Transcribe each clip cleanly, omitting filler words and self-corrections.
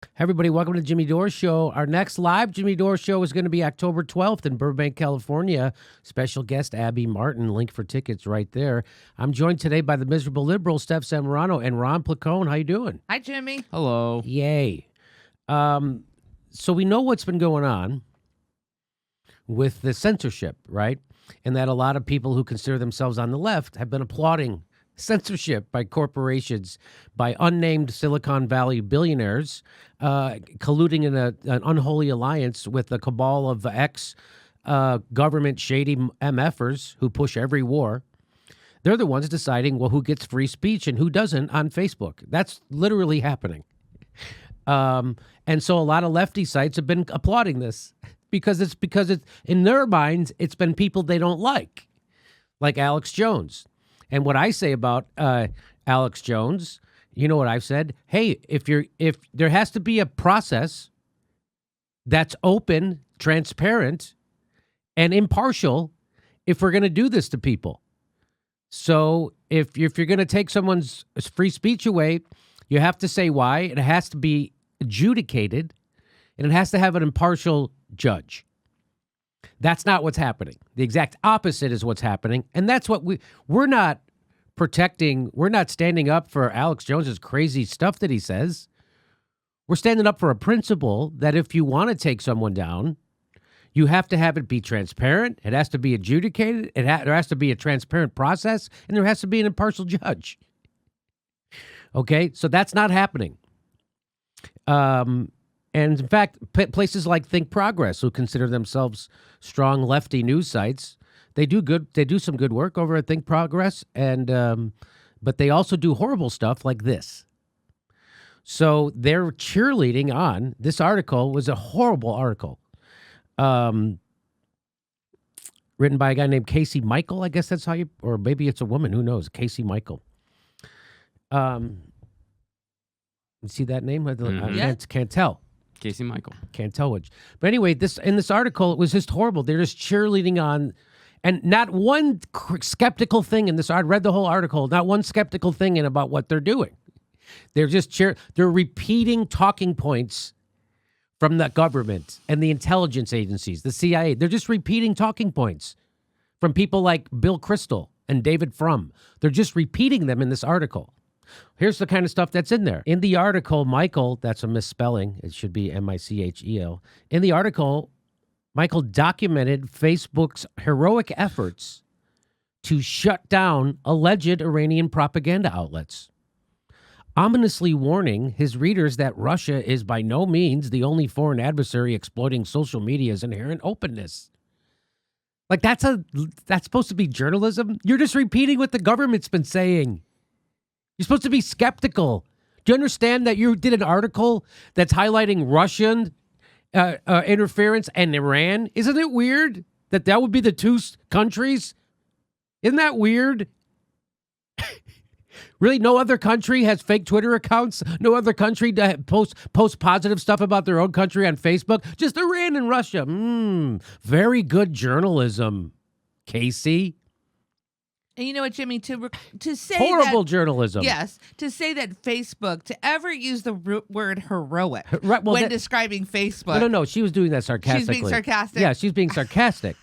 Hey everybody, welcome to the Jimmy Dore Show. Our next live Jimmy Dore Show is going to be October 12th in Burbank, California. Special guest Abby Martin. Link for tickets right there. I'm joined today by the miserable liberal Steph Zamorano and Ron Placone. How you doing? Hi, Jimmy. Hello. Yay. So we know what's been going on with the censorship, right? And that a lot of people who consider themselves on the left have been applauding censorship by corporations, by unnamed Silicon Valley billionaires, colluding in an unholy alliance with a cabal of ex-government shady MFers who push every war. They're the ones deciding, well, who gets free speech and who doesn't on Facebook. That's literally happening. And so a lot of lefty sites have been applauding this because it's in their minds, it's been people they don't like Alex Jones. And what I say about Alex Jones, you know what I've said? Hey, if there has to be a process that's open, transparent, and impartial, if we're going to do this to people. So if you're going to take someone's free speech away, you have to say why. It has to be adjudicated, and it has to have an impartial judge. That's not what's happening. The exact opposite is what's happening. And that's what we're not protecting. We're not standing up for Alex Jones's crazy stuff that he says. We're standing up for a principle that if you want to take someone down, you have to have it be transparent. It has to be adjudicated. There has to be a transparent process, and there has to be an impartial judge. Okay, so that's not happening. And in fact, places like Think Progress, who consider themselves strong lefty news sites, they do some good work over at Think Progress, and but they also do horrible stuff like this. So they're cheerleading on. This article was a horrible article, written by a guy named Casey Michael. I guess that's how or maybe it's a woman. Who knows? Casey Michael. You see that name? I can't tell. Casey Michael. Can't tell which. But anyway, in this article, it was just horrible. They're just cheerleading on, and not one skeptical thing in this. I read the whole article. Not one skeptical thing in about what they're doing. They're just they're repeating talking points from the government and the intelligence agencies, the CIA. They're just repeating talking points from people like Bill Kristol and David Frum. They're just repeating them in this article. Here's the kind of stuff that's in there. In the article, Michael, that's a misspelling. It should be Michel. In the article, Michael documented Facebook's heroic efforts to shut down alleged Iranian propaganda outlets, ominously warning his readers that Russia is by no means the only foreign adversary exploiting social media's inherent openness. Like that's supposed to be journalism? You're just repeating what the government's been saying. You're supposed to be skeptical. Do you understand that you did an article that's highlighting Russian interference and Iran? Isn't it weird that would be the two countries? Isn't that weird? Really, no other country has fake Twitter accounts? No other country post positive stuff about their own country on Facebook? Just Iran and Russia. Very good journalism, Casey. And you know what, Jimmy, to say horrible journalism. Yes, to say that Facebook, to ever use the word heroic right, well, when describing Facebook. No, she was doing that sarcastically. She's being sarcastic? Yeah, she's being sarcastic.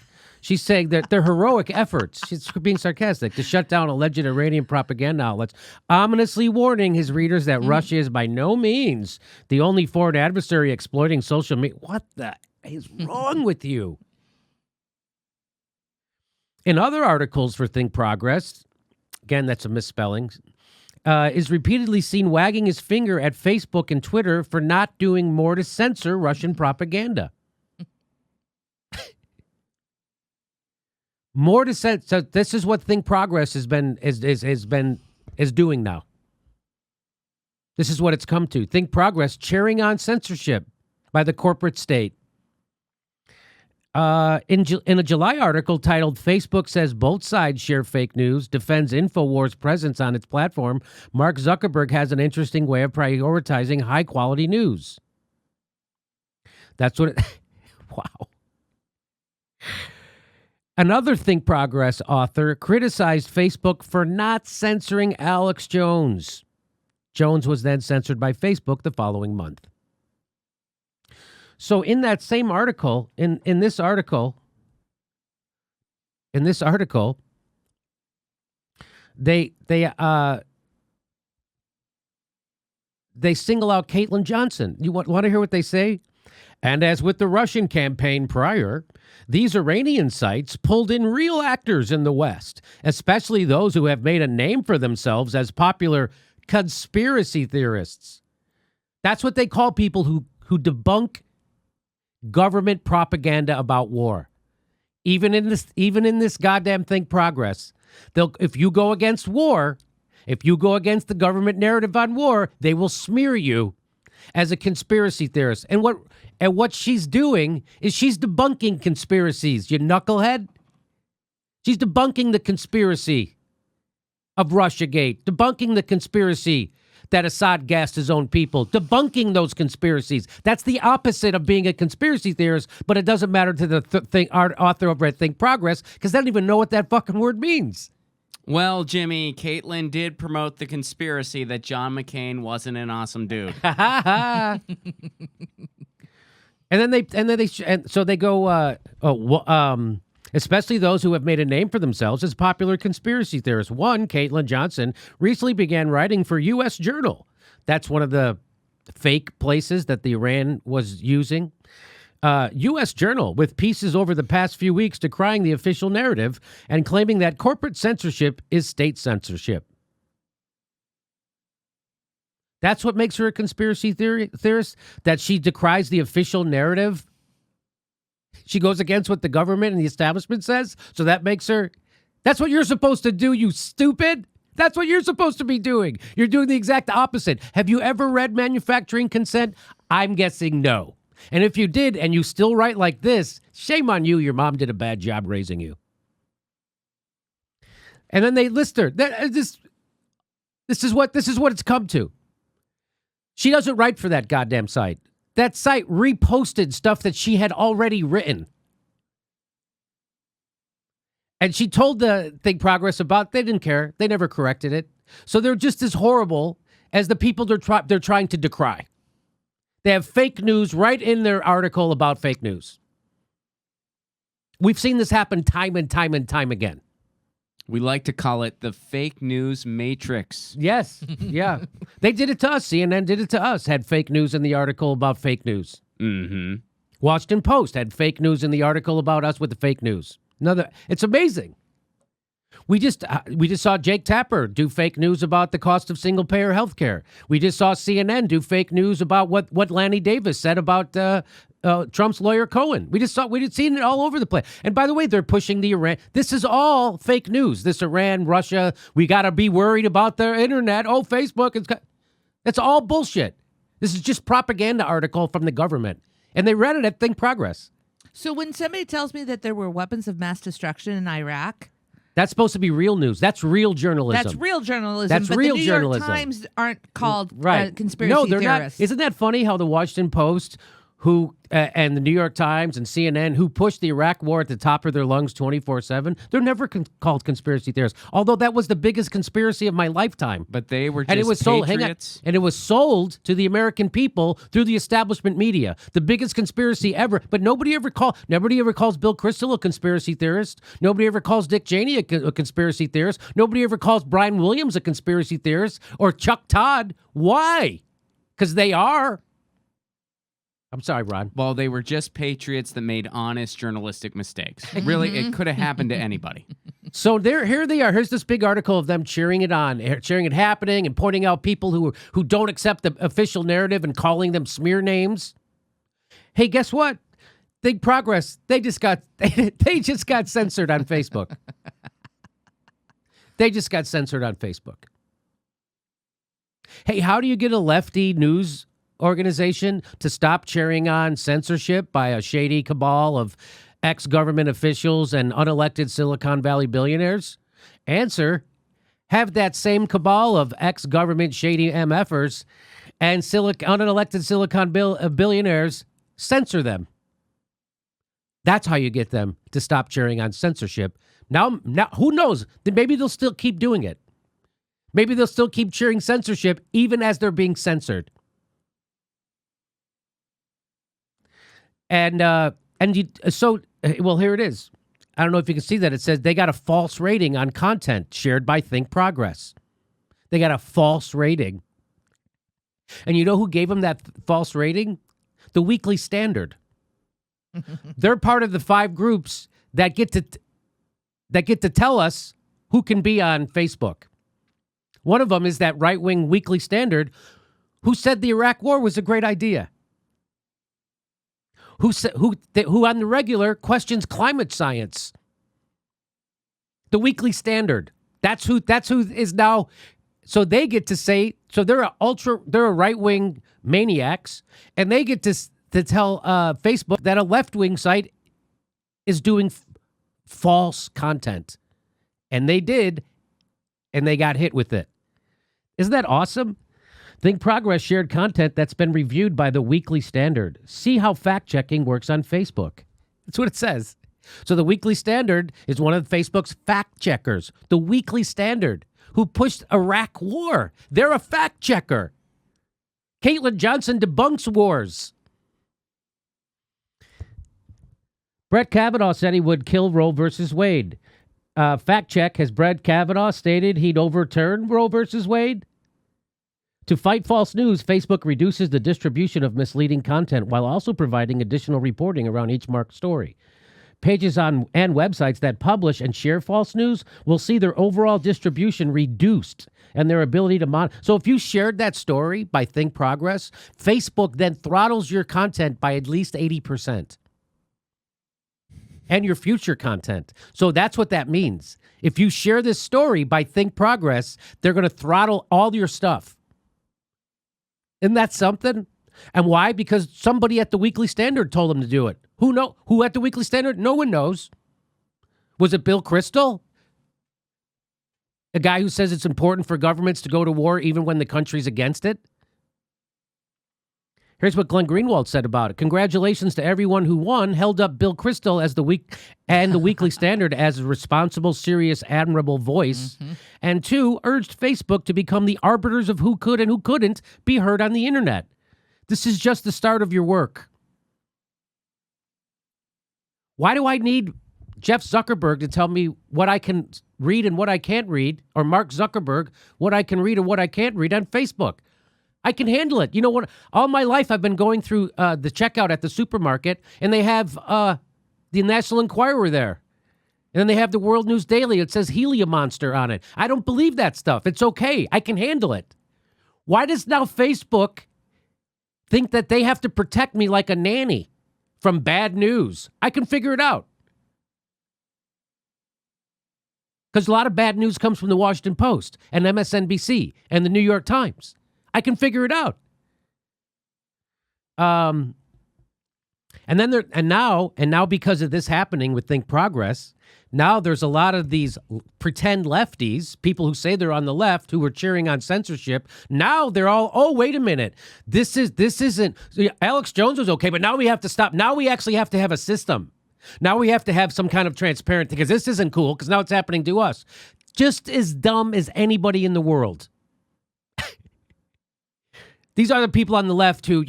She's saying that they're heroic efforts. She's being sarcastic to shut down alleged Iranian propaganda outlets, ominously warning his readers that Russia is by no means the only foreign adversary exploiting social media. What the is wrong with you? In other articles for Think Progress, again, that's a misspelling, is repeatedly seen wagging his finger at Facebook and Twitter for not doing more to censor Russian propaganda. More to censor. So this is what Think Progress is doing now. This is what it's come to. Think Progress cheering on censorship by the corporate state. In a July article titled "Facebook Says Both Sides Share Fake News, Defends InfoWars Presence on Its Platform," Mark Zuckerberg has an interesting way of prioritizing high-quality news. That's what wow. Another Think Progress author criticized Facebook for not censoring Alex Jones. Jones was then censored by Facebook the following month. So in that same article, in this article, they single out Caitlin Johnson. You want to hear what they say? And as with the Russian campaign prior, these Iranian sites pulled in real actors in the West, especially those who have made a name for themselves as popular conspiracy theorists. That's what they call people who debunk government propaganda about war. Even in this goddamn Think Progress, if you go against war, if you go against the government narrative on war, they will smear you as a conspiracy theorist. And what she's doing is she's debunking conspiracies, you knucklehead. She's debunking the conspiracy of Russiagate, debunking the conspiracy that Assad gassed his own people, debunking those conspiracies. That's the opposite of being a conspiracy theorist, but it doesn't matter to the author over at Think Progress because they don't even know what that fucking word means. Well, Jimmy, Caitlin did promote the conspiracy that John McCain wasn't an awesome dude. So they go, especially those who have made a name for themselves as popular conspiracy theorists. One, Caitlin Johnson, recently began writing for U.S. Journal. That's one of the fake places that the Iran was using. U.S. Journal, with pieces over the past few weeks decrying the official narrative and claiming that corporate censorship is state censorship. That's what makes her a conspiracy theorist, that she decries the official narrative. She goes against what the government and the establishment says, so that makes her... That's what you're supposed to do, you stupid! That's what you're supposed to be doing. You're doing the exact opposite. Have you ever read Manufacturing Consent? I'm guessing no. And if you did, and you still write like this, shame on you, your mom did a bad job raising you. And then they list her. This is what it's come to. She doesn't write for that goddamn site. That site reposted stuff that she had already written. And she told the Think Progress about, they didn't care. They never corrected it. So they're just as horrible as the people they're trying to decry. They have fake news right in their article about fake news. We've seen this happen time and time and time again. We like to call it the fake news matrix. Yes, yeah. They did it to us. CNN did it to us. Had fake news in the article about fake news. Mm-hmm. Washington Post had fake news in the article about us with the fake news. It's amazing. We just saw Jake Tapper do fake news about the cost of single-payer health care. We just saw CNN do fake news about what Lanny Davis said about Trump's lawyer Cohen. We'd seen it all over the place. And by the way, they're pushing the Iran. This is all fake news. This Iran, Russia, we got to be worried about the internet. Oh, Facebook. That's all bullshit. This is just propaganda article from the government. And they read it at Think Progress. So when somebody tells me that there were weapons of mass destruction in Iraq... That's supposed to be real news. That's real journalism. That's real journalism. That's but real the New journalism. York Times aren't called conspiracy No, they're theorists. not. Isn't that funny how the Washington Post, and the New York Times and CNN, who pushed the Iraq war at the top of their lungs 24/7, they're never called conspiracy theorists. Although that was the biggest conspiracy of my lifetime. But they were just and it was sold, patriots. And it was sold to the American people through the establishment media. The biggest conspiracy ever. But nobody ever calls Bill Kristol a conspiracy theorist. Nobody ever calls Dick Cheney a conspiracy theorist. Nobody ever calls Brian Williams a conspiracy theorist or Chuck Todd. Why? Because they are. I'm sorry, Ron. Well, they were just patriots that made honest journalistic mistakes. Really, it could have happened to anybody. So here they are. Here's this big article of them cheering it on, cheering it happening, and pointing out people who don't accept the official narrative and calling them smear names. Hey, guess what? Think Progress. They just got censored on Facebook. They just got censored on Facebook. Hey, how do you get a lefty news organization to stop cheering on censorship by a shady cabal of ex-government officials and unelected Silicon Valley billionaires? Answer: have that same cabal of ex-government shady MFers and unelected Silicon billionaires censor them. That's how you get them to stop cheering on censorship. Now, who knows? Then maybe they'll still keep doing it. Maybe they'll still keep cheering censorship even as they're being censored. Well, here it is. I don't know if you can see that. It says they got a false rating on content shared by Think Progress. They got a false rating. And you know who gave them that false rating? The Weekly Standard. They're part of the 5 groups that get to tell us who can be on Facebook. One of them is that right-wing Weekly Standard who said the Iraq War was a great idea. Who on the regular questions climate science. The Weekly Standard. That's who is now. So they get to say, so they're a right-wing maniacs, and they get to tell Facebook that a left-wing site is doing false content. And they did, and they got hit with it. Isn't that awesome? Think Progress shared content that's been reviewed by the Weekly Standard. See how fact-checking works on Facebook. That's what it says. So the Weekly Standard is one of Facebook's fact-checkers. The Weekly Standard, who pushed Iraq War. They're a fact-checker. Caitlin Johnson debunks wars. Brett Kavanaugh said he would kill Roe versus Wade. Fact check, has Brett Kavanaugh stated he'd overturn Roe versus Wade? To fight false news, Facebook reduces the distribution of misleading content while also providing additional reporting around each marked story. Pages on and websites that publish and share false news will see their overall distribution reduced and their ability to monitor. So if you shared that story by Think Progress, Facebook then throttles your content by at least 80%. And your future content. So that's what that means. If you share this story by Think Progress, they're going to throttle all your stuff. Isn't that something? And why? Because somebody at the Weekly Standard told them to do it. Who at the Weekly Standard? No one knows. Was it Bill Kristol? A guy who says it's important for governments to go to war even when the country's against it? Here's what Glenn Greenwald said about it. Congratulations to everyone who, one, held up Bill Kristol as the Weekly Standard as a responsible, serious, admirable voice, and 2, urged Facebook to become the arbiters of who could and who couldn't be heard on the internet. This is just the start of your work. Why do I need Jeff Zuckerberg to tell me what I can read and what I can't read, or Mark Zuckerberg, what I can read and what I can't read on Facebook? I can handle it. You know what? All my life I've been going through the checkout at the supermarket, and they have the National Enquirer there. And then they have the World News Daily. It says helium monster on it. I don't believe that stuff. It's okay. I can handle it. Why does now Facebook think that they have to protect me like a nanny from bad news? I can figure it out. Because a lot of bad news comes from the Washington Post and MSNBC and the New York Times. I can figure it out. And now because of this happening with Think Progress, now there's a lot of these pretend lefties, people who say they're on the left, who were cheering on censorship. Now they're all, oh, wait a minute. This isn't Alex Jones was okay, but now we have to stop. Now we actually have to have a system. Now we have to have some kind of transparency because this isn't cool because now it's happening to us. Just as dumb as anybody in the world. These are the people on the left who,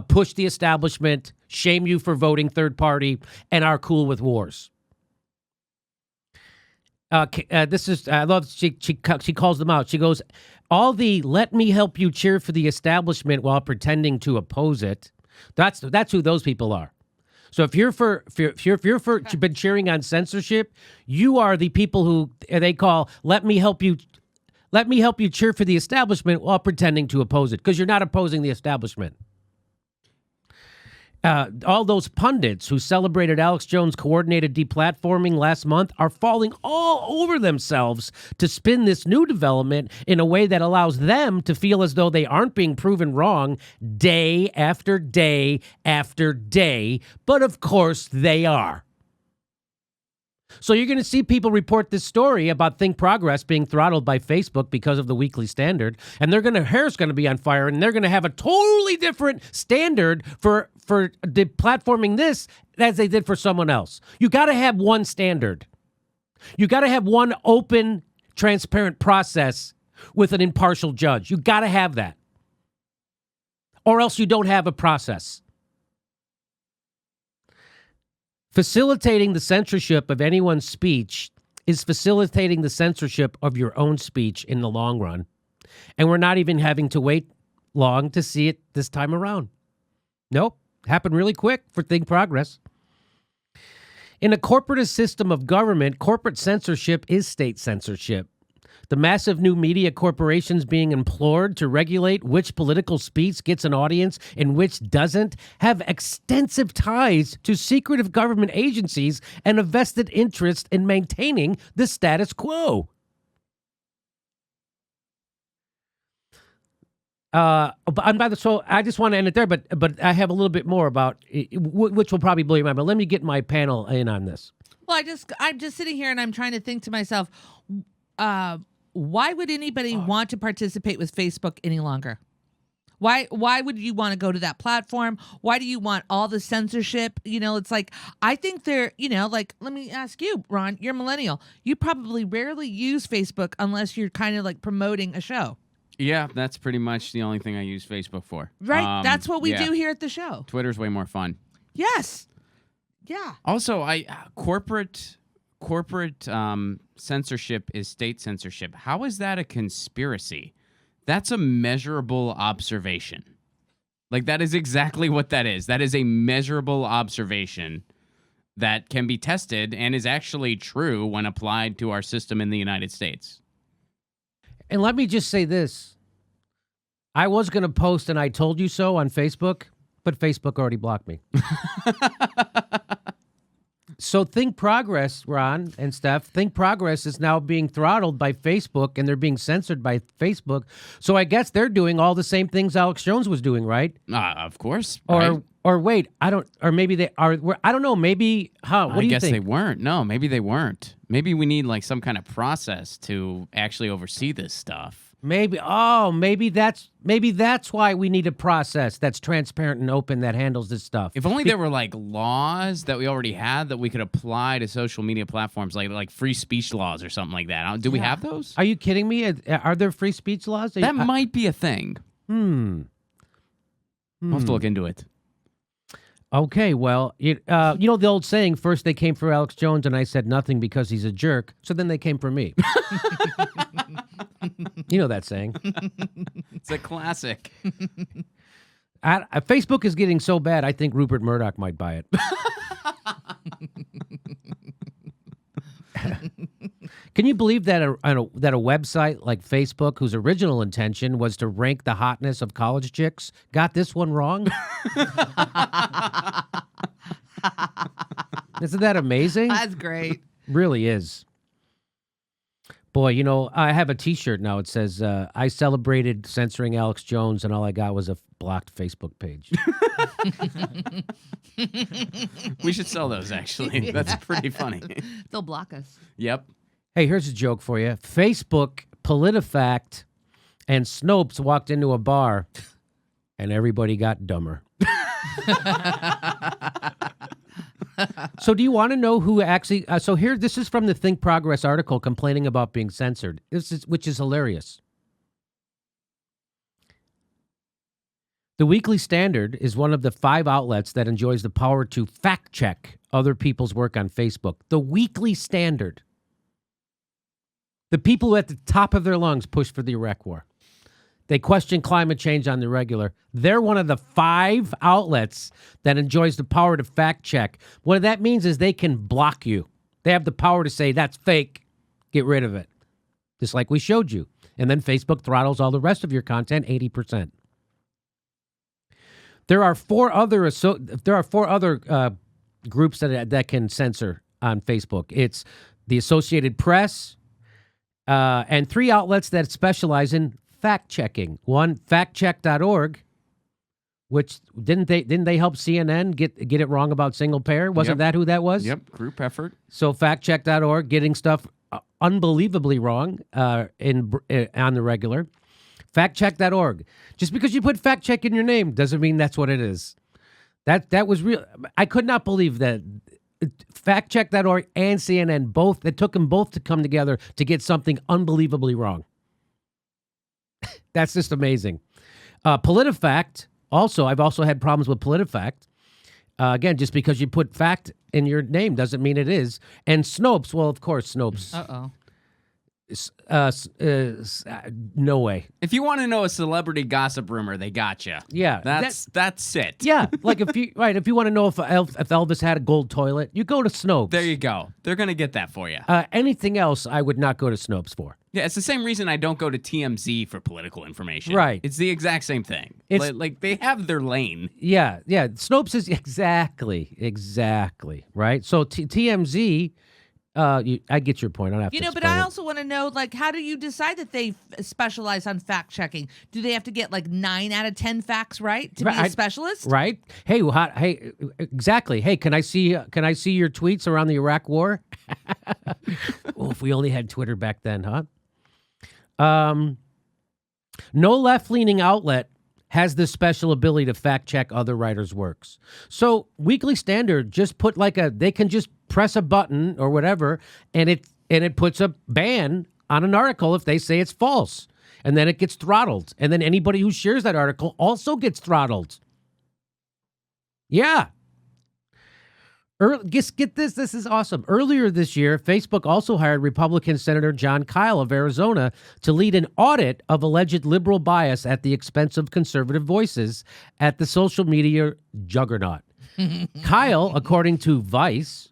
push the establishment, shame you for voting third party, and are cool with wars. I love, she calls them out. She goes, all the let me help you cheer for the establishment while pretending to oppose it. That's who those people are. So if you're been cheering on censorship, you are the people who they call let me help you cheer for the establishment while pretending to oppose it, because you're not opposing the establishment. All those pundits who celebrated Alex Jones' coordinated deplatforming last month are falling all over themselves to spin this new development in a way that allows them to feel as though they aren't being proven wrong day after day after day. But of course they are. So you're going to see people report this story about Think Progress being throttled by Facebook because of the Weekly Standard, and their hair's going to be on fire, and they're going to have a totally different standard for deplatforming this as they did for someone else. You got to have one standard. You got to have one open, transparent process with an impartial judge. You got to have that. Or else you don't have a process. Facilitating the censorship of anyone's speech is facilitating the censorship of your own speech in the long run. And we're not even having to wait long to see it this time around. Nope. Happened really quick for Think Progress. In a corporatist system of government, corporate censorship is state censorship. The massive new media corporations being implored to regulate which political speech gets an audience and which doesn't have extensive ties to secretive government agencies and a vested interest in maintaining the status quo. So I just want to end it there, but I have a little bit more about which will probably blow your mind. But let me get my panel in on this. Well, I'm just sitting here and I'm trying to think to myself, why would anybody want to participate with Facebook any longer? Why would you want to go to that platform? Why do you want all the censorship? It's like, I think they're, like, let me ask you, Ron, you're a millennial. You probably rarely use Facebook unless you're kind of like promoting a show. Yeah, that's pretty much the only thing I use Facebook for. Right? That's what we do here at the show. Twitter's way more fun. Yes. Yeah. Also, corporate censorship is state censorship. How is that a conspiracy? That's a measurable observation. Like, that is exactly what that is. That is a measurable observation that can be tested and is actually true when applied to our system in the United States. And let me just say this. I was going to post and I told you so on Facebook, but Facebook already blocked me. So Think Progress, Ron and Steph, Think Progress is now being throttled by Facebook and they're being censored by Facebook. So I guess they're doing all the same things Alex Jones was doing, right? Of course. Or wait, maybe they are. I don't know. Maybe, what do you think? I guess they weren't. No, maybe they weren't. Maybe we need like some kind of process to actually oversee this stuff. Maybe that's why we need a process that's transparent and open that handles this stuff. If only there were like laws that we already had that we could apply to social media platforms, like free speech laws or something like that. Do we have those? Are you kidding me? Are there free speech laws? That might be a thing. We'll have to look into it. Okay, well, you know the old saying, first they came for Alex Jones and I said nothing because he's a jerk, so then they came for me. You know that saying. It's a classic. Facebook is getting so bad, I think Rupert Murdoch might buy it. Can you believe that a website like Facebook, whose original intention was to rank the hotness of college chicks, got this one wrong? Isn't that amazing? That's great. Really is. Boy, I have a T-shirt now. It says, I celebrated censoring Alex Jones, and all I got was a blocked Facebook page. We should sell those, actually. That's pretty funny. They'll block us. Yep. Hey, here's a joke for you. Facebook, PolitiFact, and Snopes walked into a bar, and everybody got dumber. So do you want to know who actually... this is from the Think Progress article complaining about being censored, which is hilarious. The Weekly Standard is one of the 5 outlets that enjoys the power to fact-check other people's work on Facebook. The Weekly Standard. The people who at the top of their lungs push for the Iraq War. They question climate change on the regular. They're one of the 5 outlets that enjoys the power to fact check. What that means is they can block you. They have the power to say, that's fake. Get rid of it. Just like we showed you. And then Facebook throttles all the rest of your content 80%. There are 4 other groups that can censor on Facebook. It's the Associated Press and 3 outlets that specialize in fact-checking. One, factcheck.org, which didn't they help CNN get it wrong about single payer? Wasn't that who that was? Yep, group effort. So factcheck.org getting stuff unbelievably wrong on the regular. Factcheck.org. Just because you put fact check in your name doesn't mean that's what it is. That was real. I could not believe that factcheck.org and CNN it took them both to come together to get something unbelievably wrong. That's just amazing. PolitiFact, I've also had problems with PolitiFact. Again, just because you put fact in your name doesn't mean it is. And Snopes, well, of course, Snopes. Uh-oh. No way. If you want to know a celebrity gossip rumor, they got you. Yeah, That's it. yeah. Like if you want to know if Elvis had a gold toilet, you go to Snopes. There you go. They're going to get that for you. Anything else, I would not go to Snopes for. Yeah, it's the same reason I don't go to TMZ for political information. Right. It's the exact same thing. It's- Like they have their lane. Yeah. Snopes is exactly right. So TMZ. I get your point. I don't have to. But explain I it. also want to know, like, how do you decide that they specialize on fact checking? Do they have to get like 9 out of 10 facts right to be a specialist? Right? Hey, exactly. Hey, can I see your tweets around the Iraq War? Well, if we only had Twitter back then, huh? No left-leaning outlet has this special ability to fact check other writers' works. So Weekly Standard just put they can just press a button or whatever, and it puts a ban on an article if they say it's false. And then it gets throttled. And then anybody who shares that article also gets throttled. Yeah. Get this. This is awesome. Earlier this year, Facebook also hired Republican Senator John Kyle of Arizona to lead an audit of alleged liberal bias at the expense of conservative voices at the social media juggernaut. Kyle, according to Vice,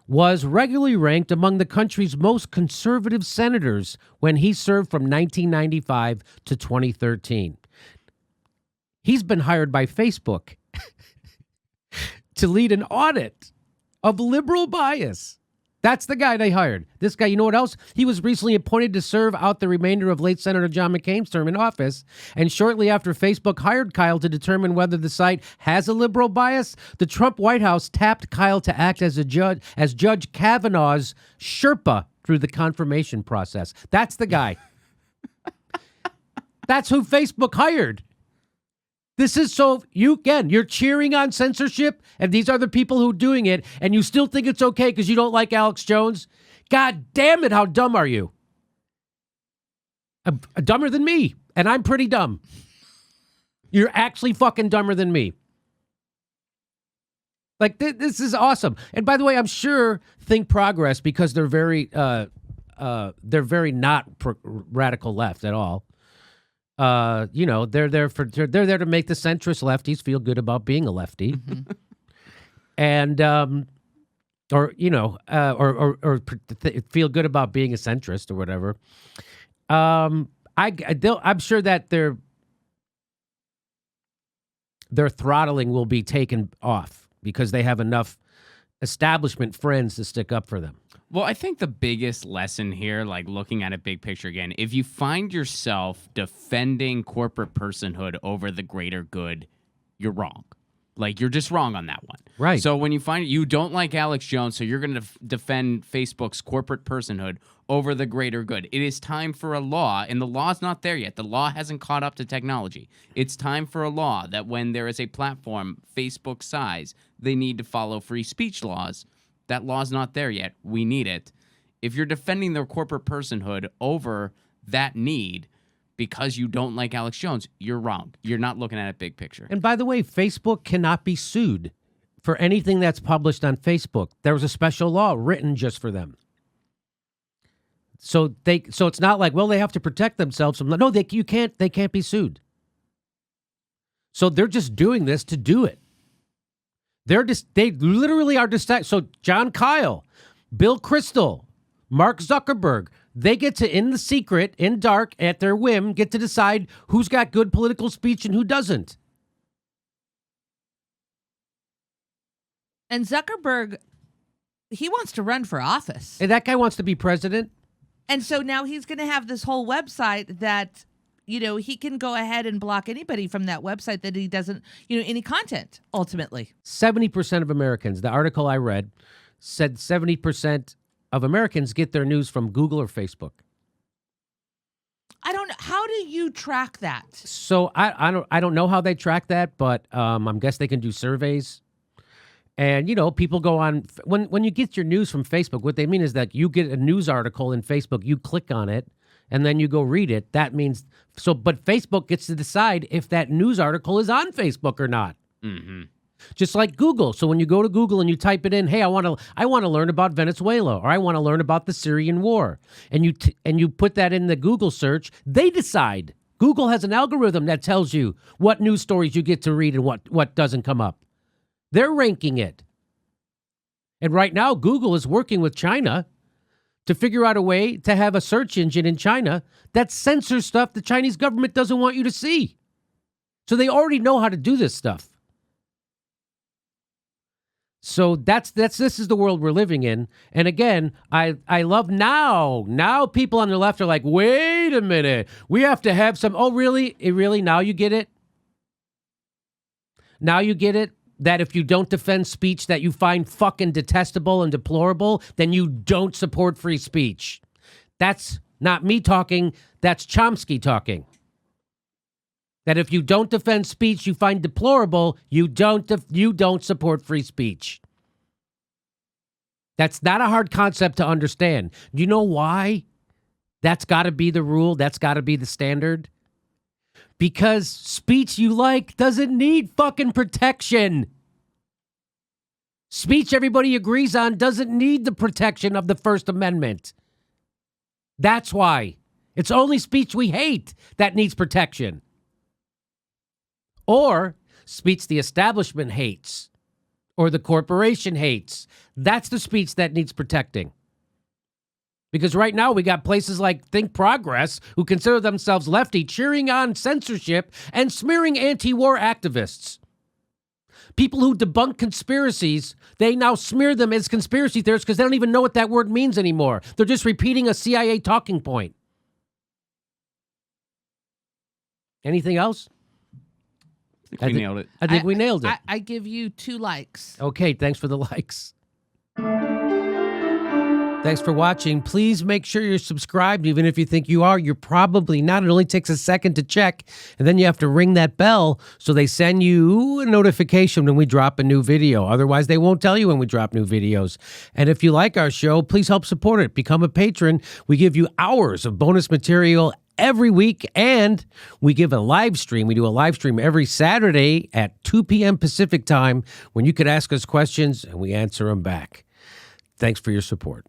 was regularly ranked among the country's most conservative senators when he served from 1995 to 2013. He's been hired by Facebook to lead an audit of liberal bias. That's the guy they hired. This guy, you know what else? He was recently appointed to serve out the remainder of late Senator John McCain's term in office. And shortly after Facebook hired Kyle to determine whether the site has a liberal bias, the Trump White House tapped Kyle to act as Judge Kavanaugh's Sherpa through the confirmation process. That's the guy. That's who Facebook hired. This is so, you're cheering on censorship, and these are the people who are doing it, and you still think it's okay because you don't like Alex Jones? God damn it, how dumb are you? Dumber than me, and I'm pretty dumb. You're actually fucking dumber than me. Like, this is awesome. And by the way, I'm sure Think Progress, because they're very not radical left at all. They're there to make the centrist lefties feel good about being a lefty, and feel good about being a centrist or whatever. I'm sure that their throttling will be taken off because they have enough establishment friends to stick up for them. Well, I think the biggest lesson here, like looking at it big picture again, if you find yourself defending corporate personhood over the greater good, you're wrong. Like, you're just wrong on that one. Right. So when you find you don't like Alex Jones, so you're going to defend Facebook's corporate personhood over the greater good. It is time for a law, and the law's not there yet. The law hasn't caught up to technology. It's time for a law that when there is a platform Facebook size, they need to follow free speech laws. That law's not there yet. We need it. If you're defending their corporate personhood over that need because you don't like Alex Jones, you're wrong. You're not looking at it big picture. And by the way, Facebook cannot be sued for anything that's published on Facebook. There was a special law written just for them. So it's not like, well, they have to protect themselves from they can't be sued. So they're just doing this to do it. They literally are so John Kyle, Bill Kristol, Mark Zuckerberg, they get to, in the secret, in dark, at their whim, get to decide who's got good political speech and who doesn't. And Zuckerberg, he wants to run for office. And that guy wants to be president. And so now he's going to have this whole website that, he can go ahead and block anybody from that website that he doesn't, any content, ultimately. 70% of Americans, the article I read, said 70% of Americans get their news from Google or Facebook. I don't know. How do you track that? So I don't know how they track that, but I guess they can do surveys. And, people go on, when you get your news from Facebook, what they mean is that you get a news article in Facebook, you click on it, and then you go read it. That means, but Facebook gets to decide if that news article is on Facebook or not. Mm-hmm. Just like Google. So when you go to Google and you type it in, hey, I want to learn about Venezuela, or I want to learn about the Syrian war, and you put that in the Google search, they decide. Google has an algorithm that tells you what news stories you get to read and what doesn't come up. They're ranking it. And right now, Google is working with China to figure out a way to have a search engine in China that censors stuff the Chinese government doesn't want you to see. So they already know how to do this stuff. So this is the world we're living in. And again, I love now people on the left are like, wait a minute, we have to have some, oh really? Really? Now you get it? Now you get it? That if you don't defend speech that you find fucking detestable and deplorable, then you don't support free speech. That's not me talking, that's Chomsky talking. That if you don't defend speech you find deplorable, you don't support free speech. That's not a hard concept to understand. You know why? That's got to be the rule. That's got to be the standard. Because speech you like doesn't need fucking protection. Speech everybody agrees on doesn't need the protection of the First Amendment. That's why. It's only speech we hate that needs protection. Or speech the establishment hates, or the corporation hates. That's the speech that needs protecting. Because right now we got places like Think Progress, who consider themselves lefty, cheering on censorship and smearing anti-war activists. People who debunk conspiracies, they now smear them as conspiracy theorists because they don't even know what that word means anymore. They're just repeating a CIA talking point. Anything else? I think we nailed it. I think we nailed it. I give you 2 likes. Okay, thanks for the likes. Thanks for watching. Please make sure you're subscribed. Even if you think you are, you're probably not. It only takes a second to check, and then you have to ring that bell so they send you a notification when we drop a new video. Otherwise, they won't tell you when we drop new videos. And if you like our show, please help support it. Become a patron. We give you hours of bonus material every week, and we give a live stream. We do a live stream every Saturday at 2 p.m. Pacific time when you could ask us questions and we answer them back. Thanks for your support.